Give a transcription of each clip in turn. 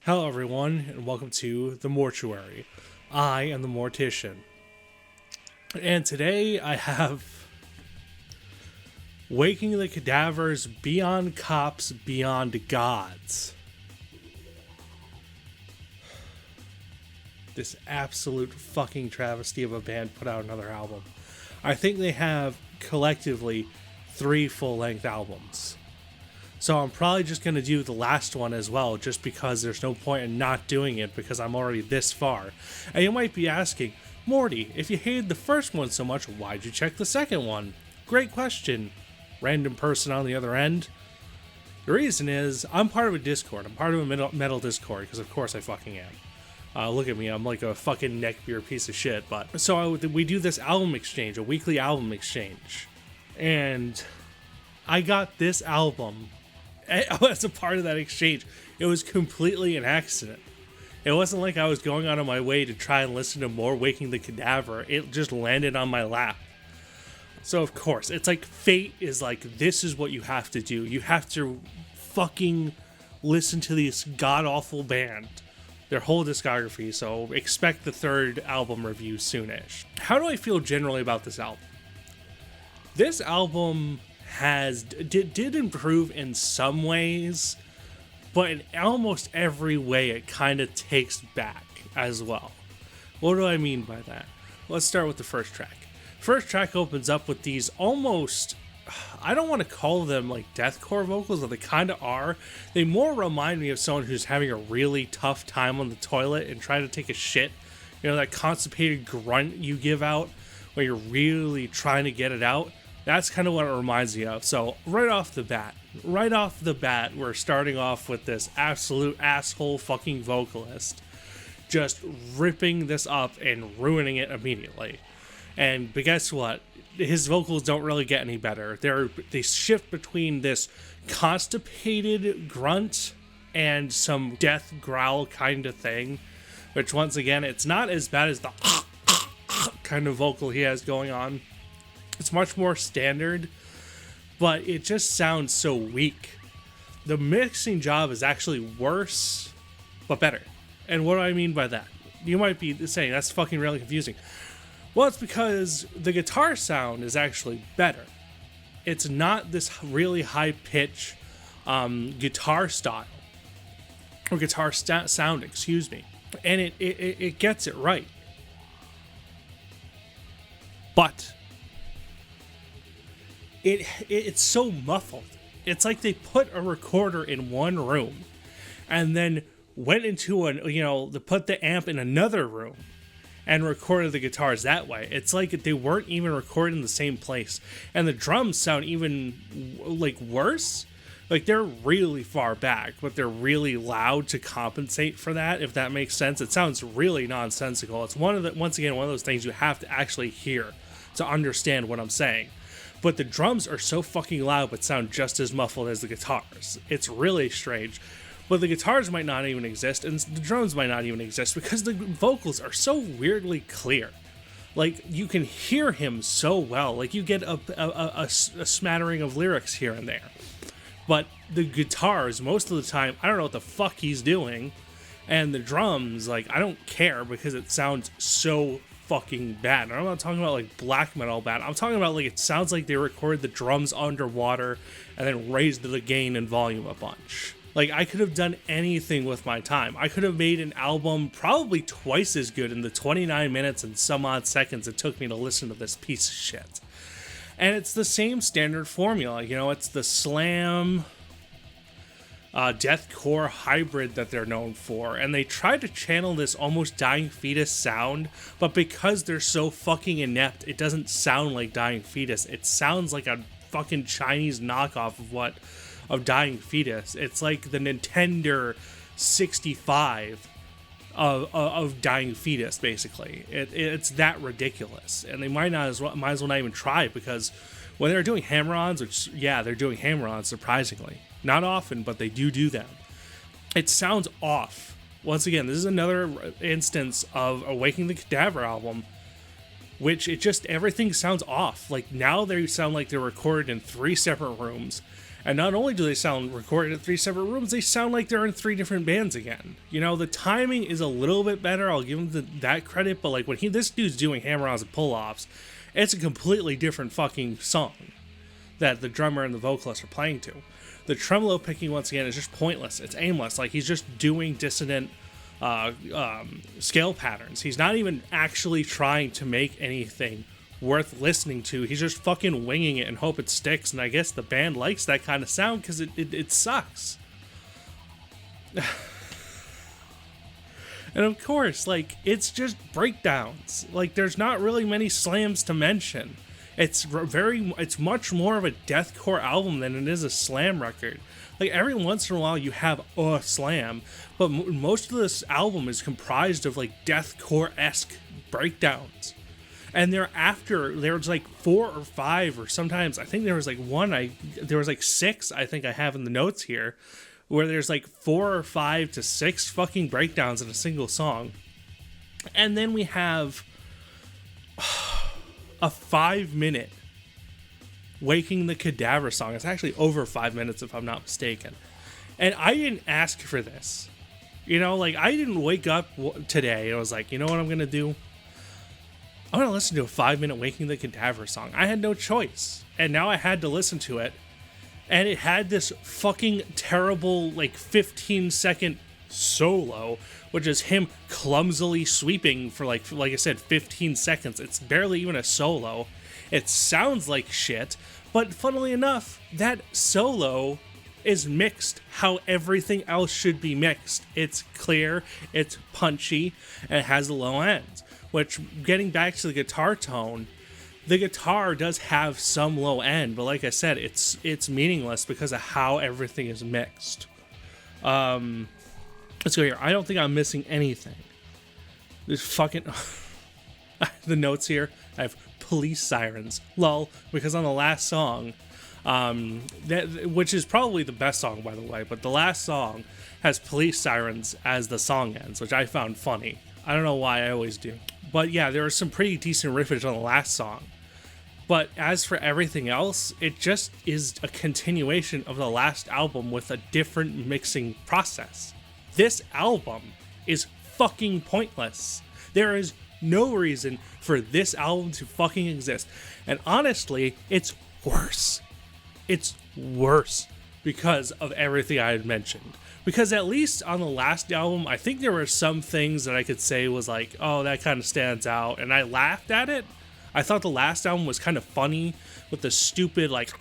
Hello everyone, and welcome to the Mortuary. I am the Mortician. And today I have Waking the Cadaver's Beyond Cops, Beyond Gods. This absolute fucking travesty of a band put out another album. I think they have collectively 3 full-length albums. So I'm probably just going to do the last one as well, just because there's no point in not doing it because I'm already this far. And you might be asking, Morty, if you hated the first one so much, why'd you check the second one? Great question, random person on the other end. The reason is, I'm part of a Discord. I'm part of a metal Discord, because of course I fucking am. Look at me, I'm like a fucking neckbeard piece of shit. But so we do this album exchange, a weekly album exchange. And I got this album as a part of that exchange. It was completely an accident. It wasn't like I was going out of my way to try and listen to more Waking the Cadaver. It just landed on my lap. So of course, it's like fate is like, this is what you have to do. You have to fucking listen to this god-awful band, their whole discography, so expect the 3rd album review soonish. How do I feel generally about this album? This album did improve in some ways, but in almost every way it kind of takes back as well. What do I mean by that? Let's start with the first track. First track opens up with these almost, I don't want to call them like deathcore vocals, but they kind of are. They more remind me of someone who's having a really tough time on the toilet and trying to take a shit. You know, that constipated grunt you give out when you're really trying to get it out. That's kind of what it reminds me of. So right off the bat, we're starting off with this absolute asshole fucking vocalist just ripping this up and ruining it immediately. But guess what? His vocals don't really get any better. They shift between this constipated grunt and some death growl kind of thing, which once again, it's not as bad as the kind of vocal he has going on. It's much more standard, but it just sounds so weak. The mixing job is actually worse, but better. And what do I mean by that? You might be saying, that's fucking really confusing. Well, it's because the guitar sound is actually better. It's not this really high-pitch guitar style, or guitar sound, excuse me. And it gets it right. But it's so muffled. It's like they put a recorder in one room and then went into they put the amp in another room and recorded the guitars that way. It's like they weren't even recorded in the same place. And the drums sound even like worse. Like they're really far back, but they're really loud to compensate for that, if that makes sense. It sounds really nonsensical. It's once again one of those things you have to actually hear to understand what I'm saying. But the drums are so fucking loud but sound just as muffled as the guitars. It's really strange. But the guitars might not even exist, and the drums might not even exist, because the vocals are so weirdly clear. Like, you can hear him so well. Like, you get a smattering of lyrics here and there. But the guitars, most of the time, I don't know what the fuck he's doing. And the drums, like, I don't care, because it sounds so fucking bad. And I'm not talking about like black metal bad. I'm talking about like it sounds like they recorded the drums underwater and then raised the gain and volume a bunch. Like, I could have done anything with my time. I could have made an album probably twice as good in the 29 minutes and some odd seconds it took me to listen to this piece of shit. And it's the same standard formula, you know, it's the slam deathcore hybrid that they're known for, and they try to channel this almost Dying Fetus sound, but because they're so fucking inept, it doesn't sound like Dying Fetus. It sounds like a fucking Chinese knockoff of Dying Fetus. It's like the Nintendo 65 of Dying Fetus, basically. It's that ridiculous, and they might as well not even try, because when they're doing hammer-ons, which, yeah, they're doing hammer-ons, surprisingly. Not often, but they do them. It sounds off. Once again, this is another instance of a Waking the Cadaver album, which everything sounds off. Like, now they sound like they're recorded in 3 separate rooms, And not only do they sound recorded in 3 separate rooms, they sound like they're in 3 different bands again. You know, the timing is a little bit better. I'll give him that credit. But like when this dude's doing hammer-ons and pull-offs, it's a completely different fucking song that the drummer and the vocalist are playing to. The tremolo picking, once again, is just pointless. It's aimless. Like he's just doing dissonant scale patterns. He's not even actually trying to make anything worth listening to. He's just fucking winging it and hope it sticks, and I guess the band likes that kind of sound because it sucks. And of course, like, it's just breakdowns. Like, there's not really many slams to mention. It's much more of a deathcore album than it is a slam record. Like, every once in a while you have a slam, but most of this album is comprised of like deathcore-esque breakdowns. And there's like 4 or 5, or sometimes I think there was like there was like 6, I think I have in the notes here, where there's like 4 or 5 to 6 fucking breakdowns in a single song. And then we have a 5-minute Waking the Cadaver song. It's actually over 5 minutes if I'm not mistaken. And I didn't ask for this. You know, like, I didn't wake up today and I was like, you know what I'm going to do? I'm going to listen to a 5-minute Waking the Cadaver song. I had no choice. And now I had to listen to it. And it had this fucking terrible, like, 15-second solo, which is him clumsily sweeping for, like I said, 15 seconds. It's barely even a solo. It sounds like shit. But funnily enough, that solo is mixed how everything else should be mixed. It's clear, it's punchy, and it has the low ends. Which, getting back to the guitar tone, the guitar does have some low end, but like I said, it's meaningless because of how everything is mixed. Let's go here. I don't think I'm missing anything. There's fucking... the notes here, I have police sirens. Lol, because on the last song, which is probably the best song, by the way, but the last song has police sirens as the song ends, which I found funny. I don't know why, I always do. But yeah, there was some pretty decent riffage on the last song. But as for everything else, it just is a continuation of the last album with a different mixing process. This album is fucking pointless. There is no reason for this album to fucking exist. And honestly, it's worse. It's worse because of everything I had mentioned. Because at least on the last album, I think there were some things that I could say was like, oh, that kind of stands out. And I laughed at it. I thought the last album was kind of funny with the stupid, like,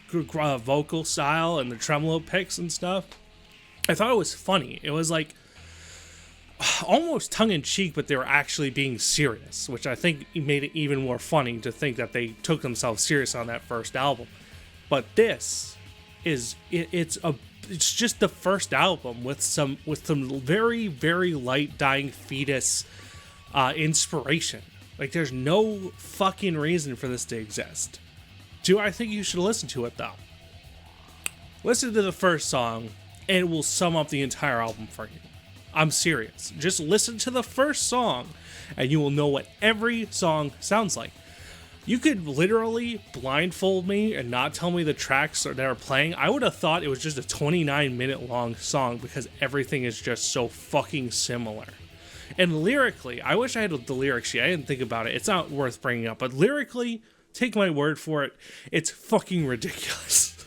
vocal style and the tremolo picks and stuff. I thought it was funny. It was like almost tongue-in-cheek, but they were actually being serious, which I think made it even more funny to think that they took themselves serious on that first album. But this is, it's just the first album with some very, very light dying fetus inspiration. Like, there's no fucking reason for this to exist. Do I think you should listen to it, though? Listen to the first song, and it will sum up the entire album for you. I'm serious. Just listen to the first song, and you will know what every song sounds like. You could literally blindfold me and not tell me the tracks that are playing. I would have thought it was just a 29-minute long song because everything is just so fucking similar. And lyrically, I wish I had the lyrics here. I didn't think about it. It's not worth bringing up. But lyrically, take my word for it, it's fucking ridiculous.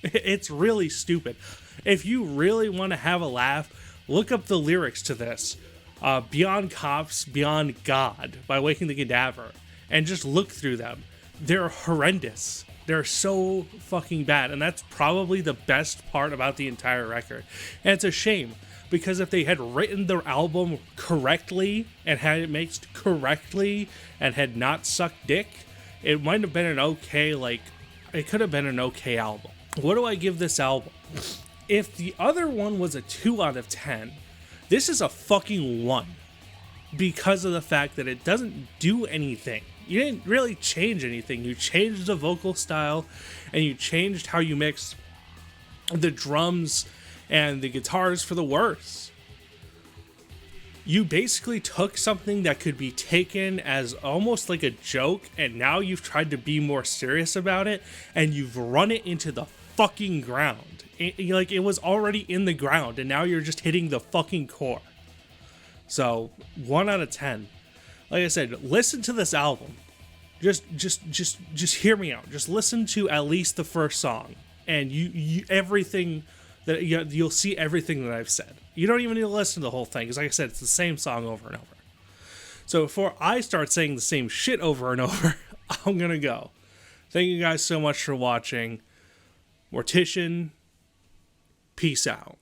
It's really stupid. If you really want to have a laugh, look up the lyrics to this. Beyond Cops, Beyond God by Waking the Cadaver. And just look through them. They're horrendous. They're so fucking bad. And that's probably the best part about the entire record. And it's a shame. Because if they had written their album correctly and had it mixed correctly and had not sucked dick, it might have been an okay, it could have been an okay album. What do I give this album? If the other one was a 2 out of 10, this is a fucking 1. Because of the fact that it doesn't do anything. You didn't really change anything. You changed the vocal style and you changed how you mix the drums and the guitars for the worse. You basically took something that could be taken as almost like a joke, and now you've tried to be more serious about it, and you've run it into the fucking ground. It was already in the ground, and now you're just hitting the fucking core. So 1 out of 10. Like I said, listen to this album. Just hear me out. Just listen to at least the first song, and you everything that you'll see everything that I've said. You don't even need to listen to the whole thing, because like I said, it's the same song over and over. So before I start saying the same shit over and over, I'm gonna go. Thank you guys so much for watching. Mortician, peace out.